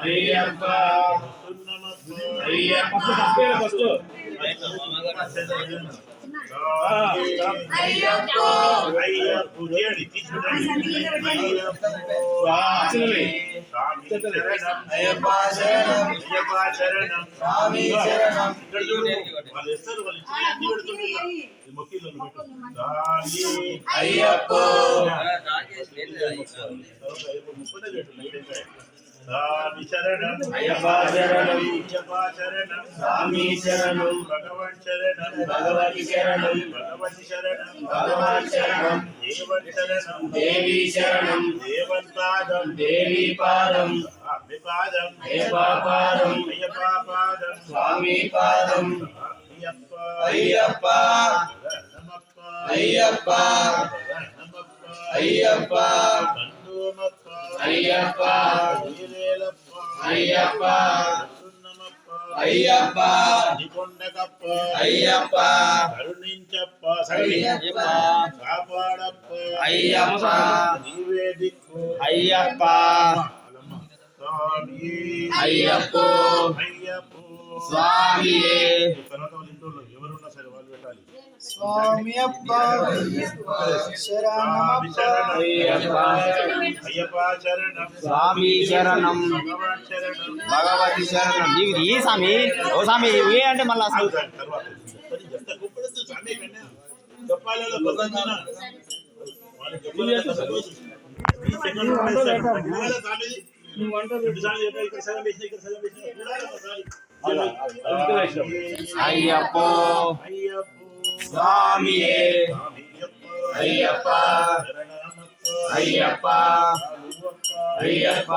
Ayyappa Ayyappa first Ayyappa Ayyappa శరణం స్వామి శరణం అయ్యప్ప స్వామి శరణం అయ్యప్ప శరణం అయ్యప్ప శరణం స్వామి శరణం భగవన్ శరణం భగవతి శరణం భగవతి శరణం భగవాన్ శరణం దేవన్ శరణం దేవి శరణం దేవన్ పాదం దేవి పాదం స్వామి పాదం అయ్యప్ప పాదం అయ్యప్ప పాదం స్వామి పాదం అయ్యప్ప అయ్యప్ప అయ్యప్ప అయ్యప్ప అయ్యప్ప అయ్యప్ప అయ్యప్ప నికొండకప్ప అయ్యప్ప కరుణించప్ప అయ్యప్ప కాపాడప్ప అయ్యప్ప నీవే దిక్కు అయ్యప్ప స్వామి అయ్యప్ప అయ్యప్ప స్వామియే ఎవరున్నా సరే వాళ్ళు పెట్టాలి స్వామి అప్ప శరణమప్ప అయ్యప్ప శరణం స్వామి శరణం భగవతి శరణం ఈ స్వామి ఓ స్వామి ఇవే అంటే మళ్ళీ అసలు అయ్యప్ప స్వామియే అయ్యప్ప అయ్యప్ప అయ్యప్ప